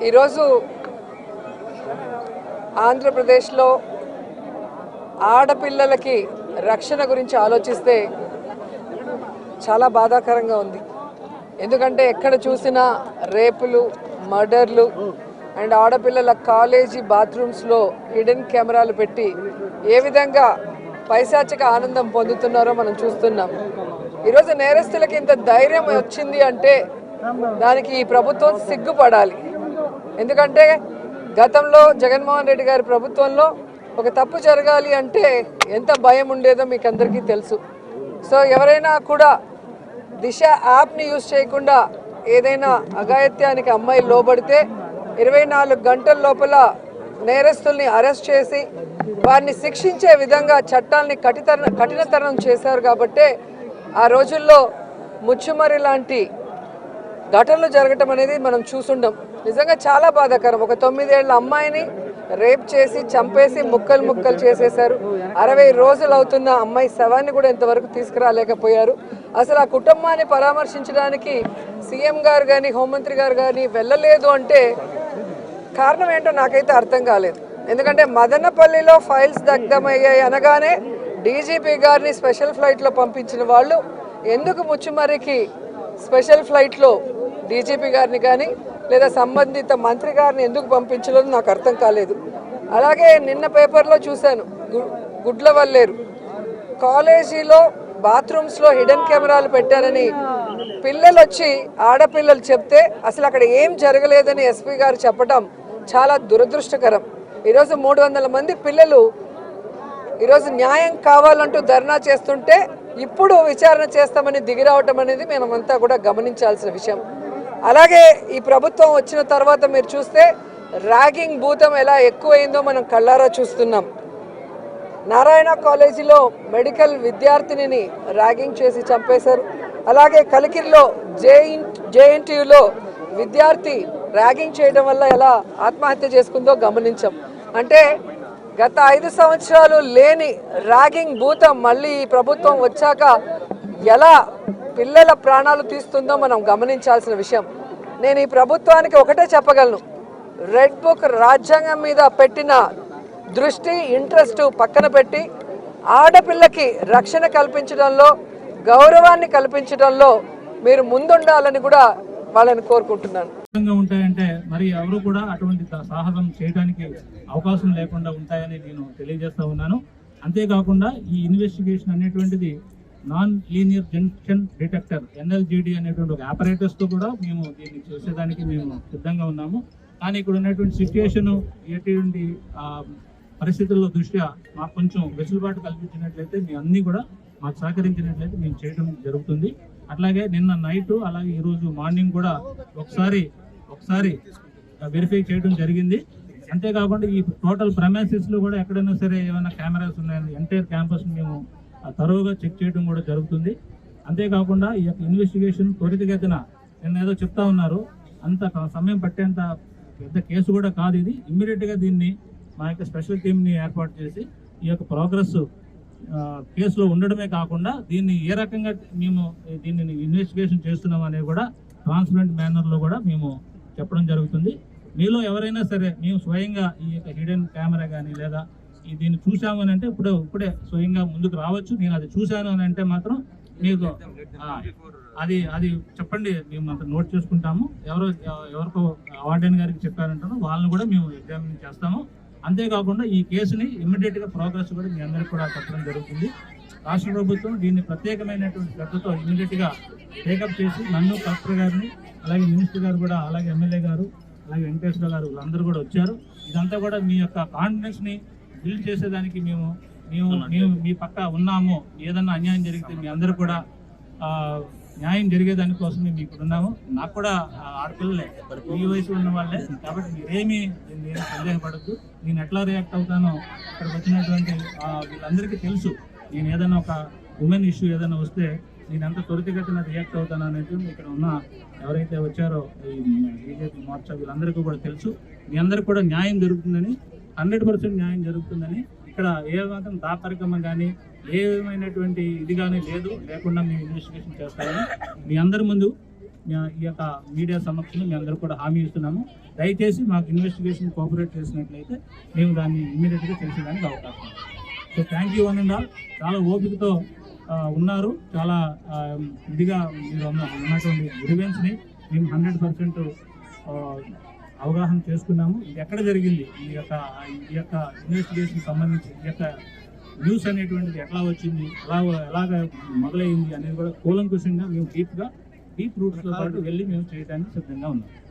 ఈరోజు ఆంధ్రప్రదేశ్లో ఆడపిల్లలకి రక్షణ గురించి ఆలోచిస్తే చాలా బాధాకరంగా ఉంది. ఎందుకంటే ఎక్కడ చూసినా రేపులు, మర్డర్లు అండ్ ఆడపిల్లల కాలేజీ బాత్రూమ్స్లో హిడెన్ కెమెరాలు పెట్టి ఏ విధంగా పైశాచిక ఆనందం పొందుతున్నారో మనం చూస్తున్నాం. ఈరోజు నేరస్తులకి ఇంత ధైర్యం వచ్చింది అంటే దానికి ఈ ప్రభుత్వం సిగ్గుపడాలి. ఎందుకంటే గతంలో జగన్మోహన్ రెడ్డి గారి ప్రభుత్వంలో ఒక తప్పు జరగాలి అంటే ఎంత భయం ఉండేదో మీకు అందరికీ తెలుసు. సో ఎవరైనా కూడా దిశ యాప్ని యూజ్ చేయకుండా ఏదైనా అఘాయిత్యానికి అమ్మాయి లోబడితే 24 గంటల లోపల నేరస్తుల్ని అరెస్ట్ చేసి వారిని శిక్షించే విధంగా చట్టాలని కఠినతరం చేశారు. కాబట్టే ఆ రోజుల్లో ముచ్చుమరి లాంటి ఘటనలు జరగటం అనేది మనం చూసుండం. నిజంగా చాలా బాధాకరం. ఒక 9 ఏళ్ల అమ్మాయిని రేప్ చేసి చంపేసి ముక్కలు చేసేశారు. 60 రోజులు అవుతున్న అమ్మాయి శవాన్ని కూడా ఇంతవరకు తీసుకురాలేకపోయారు. అసలు ఆ కుటుంబాన్ని పరామర్శించడానికి సీఎం గారు కానీ హోంమంత్రి గారు కానీ వెళ్ళలేదు అంటే కారణం ఏంటో నాకైతే అర్థం కాలేదు. ఎందుకంటే మదనపల్లిలో ఫైల్స్ దగ్ధమయ్యాయి అనగానే డీజీపీ గారిని స్పెషల్ ఫ్లైట్లో పంపించిన వాళ్ళు ఎందుకు ముచ్చుమరికి స్పెషల్ ఫ్లైట్లో డీజీపీ గారిని కానీ లేదా సంబంధిత మంత్రి గారిని ఎందుకు పంపించలేదు నాకు అర్థం కాలేదు. అలాగే నిన్న పేపర్లో చూశాను, గుడ్లవల్లేరు కాలేజీలో బాత్రూమ్స్లో హిడెన్ కెమెరాలు పెట్టారని పిల్లలు వచ్చి ఆడపిల్లలు చెప్తే అసలు అక్కడ ఏం జరగలేదని ఎస్పీ గారు చెప్పడం చాలా దురదృష్టకరం. ఈరోజు 300 మంది పిల్లలు ఈరోజు న్యాయం కావాలంటూ ధర్నా చేస్తుంటే ఇప్పుడు విచారణ చేస్తామని దిగిరావటం అనేది మనమంతా కూడా గమనించాల్సిన విషయం. అలాగే ఈ ప్రభుత్వం వచ్చిన తర్వాత మీరు చూస్తే ర్యాగింగ్ భూతం ఎలా ఎక్కువైందో మనం కళ్ళారా చూస్తున్నాం. నారాయణ కాలేజీలో మెడికల్ విద్యార్థినిని ర్యాగింగ్ చేసి చంపేశారు. అలాగే కలికిరిలో జేఎన్టీయూలో విద్యార్థి ర్యాగింగ్ చేయడం వల్ల ఎలా ఆత్మహత్య చేసుకుందో గమనించాం. అంటే గత 5 సంవత్సరాలు లేని ర్యాగింగ్ భూతం మళ్ళీ ఈ ప్రభుత్వం వచ్చాక ఎలా పిల్లల ప్రాణాలు తీస్తుందో మనం గమనించాల్సిన విషయం. నేను ఈ ప్రభుత్వానికి ఒకటే చెప్పగలను, రెడ్ బుక్ రాజ్యాంగం మీద పెట్టిన దృష్టి ఇంట్రెస్ట్ పక్కన పెట్టి ఆడపిల్లకి రక్షణ కల్పించడంలో, గౌరవాన్ని కల్పించడంలో మీరు ముందుండాలని కూడా వాళ్ళని కోరుకుంటున్నాను. ఉంటాయంటే మరి ఎవరు కూడా అటువంటి సాహసం చేయడానికి అవకాశం లేకుండా ఉంటాయని నేను తెలియజేస్తా ఉన్నాను. అంతేకాకుండా ఈ ఇన్వెస్టిగేషన్ అనేటువంటిది non linear junction detector NLGD అనేటువంటి ఒక ఆపరేటర్స్ తో కూడా మేము దీన్ని చేసేదానికి మేము సిద్ధంగా ఉన్నాము. కానీ ఇక్కడ ఉన్నటువంటి సిచ్యుయేషన్ ఎటువంటి పరిస్థితుల్లో దృష్ట్యా మాకు కొంచెం వెసులుబాటు కల్పించినట్లయితే మీ అన్ని కూడా మాకు సహకరించినట్లయితే మేము చేయడం జరుగుతుంది. అట్లాగే నిన్న నైట్ అలాగే ఈరోజు మార్నింగ్ కూడా ఒకసారి వెరిఫై చేయడం జరిగింది. అంతేకాకుండా ఈ టోటల్ ప్రెమైసెస్ లో కూడా ఎక్కడైనా సరే ఏమైనా కెమెరాస్ ఉన్నాయని ఎంటైర్ క్యాంపస్ మేము తరువుగా చెక్ చేయడం కూడా జరుగుతుంది. అంతేకాకుండా ఈ యొక్క ఇన్వెస్టిగేషన్ త్వరితగతిన నిన్న ఏదో చెప్తా ఉన్నారు, అంత సమయం పట్టేంత పెద్ద కేసు కూడా కాదు ఇది. ఇమ్మీడియట్ గా దీన్ని మా యొక్క స్పెషల్ టీంని ఏర్పాటు చేసి ఈ యొక్క ప్రోగ్రెస్ కేసులో ఉండడమే కాకుండా దీన్ని ఏ రకంగా మేము దీన్ని ఇన్వెస్టిగేషన్ చేస్తున్నాం అనేది కూడా ట్రాన్స్పరెంట్ మేనర్లో కూడా మేము చెప్పడం జరుగుతుంది. మీలో ఎవరైనా సరే మేము స్వయంగా ఈ యొక్క హిడెన్ కెమెరా కానీ లేదా దీన్ని చూసాము అని అంటే ఇప్పుడే స్వయంగా ముందుకు రావచ్చు. నేను అది చూశాను అని అంటే మాత్రం మీకు అది చెప్పండి, మేము అంత నోట్ చేసుకుంటాము. ఎవరికో వార్డెన్ గారికి చెప్పారంటారో వాళ్ళని కూడా మేము ఎగ్జామిన్ చేస్తాము. అంతేకాకుండా ఈ కేసుని ఇమ్మీడియట్ గా ప్రోగ్రెస్ కూడా మీ అందరికీ కూడా చెప్పడం జరుగుతుంది. రాష్ట్ర ప్రభుత్వం దీన్ని ప్రత్యేకమైనటువంటి శ్రద్ధతో ఇమ్మీడియట్ గా టేకప్ చేసి నన్ను, కలెక్టర్ గారిని, అలాగే మినిస్టర్ గారు కూడా, అలాగే ఎమ్మెల్యే గారు, అలాగే వెంకటేశ్వర గారు వీళ్ళందరూ కూడా వచ్చారు. ఇదంతా కూడా మీ యొక్క కాన్ఫిడెన్స్ ని బిల్డ్ చేసేదానికి మేము మీ పక్క ఉన్నాము. ఏదన్నా అన్యాయం జరిగితే మీ అందరూ కూడా న్యాయం జరిగేదానికోసం మేము ఇక్కడ ఉన్నాము. నాకు కూడా ఆడపిల్లలే, ఈ వయసు ఉన్న వాళ్ళే, కాబట్టి మీరేమీ సందేహపడద్దు. నేను ఎట్లా రియాక్ట్ అవుతానో ఇక్కడికి వచ్చినటువంటి వీళ్ళందరికీ తెలుసు. నేను ఏదైనా ఒక ఉమెన్ ఇష్యూ ఏదైనా వస్తే నేను ఎంత త్వరితగతిన రియాక్ట్ అవుతాను అనేది ఇక్కడ ఉన్న ఎవరైతే వచ్చారో ఈ బీజేపీ మోర్చా వీళ్ళందరికీ కూడా తెలుసు. మీ అందరికీ కూడా న్యాయం జరుగుతుందని, 100% న్యాయం జరుగుతుందని, ఇక్కడ ఏ మాత్రం దాపరికమ కానీ ఏ విధమైనటువంటి ఇది కానీ లేకుండా మేము ఇన్వెస్టిగేషన్ చేస్తామని మీ అందరి ముందు ఈ యొక్క మీడియా సమక్షంలో మీ అందరూ కూడా హామీ ఇస్తున్నాము. దయచేసి మాకు ఇన్వెస్టిగేషన్ కోఆపరేట్ చేసినట్లయితే మేము దాన్ని ఇమ్మీడియట్గా చేసేదానికి అవకాశం ఉంది. So thank you one and all. చాలా ఓపికతో ఉన్నారు. చాలా ఇదిగా మీరు ఉన్నటువంటి గ్రీవెన్స్ని మేము 100% అవగాహన చేసుకున్నాము. ఇది ఎక్కడ జరిగింది, ఈ యొక్క ఇన్వెస్టిగేషన్ సంబంధించి ఈ యొక్క న్యూస్ అనేటువంటిది ఎట్లా వచ్చింది, ఎలాగ మొదలైంది అనేది కూడా కూలంకుషంగా మేము డీప్ రూట్స్తో పాటు వెళ్ళి మేము చేయడానికి సిద్ధంగా ఉన్నాం.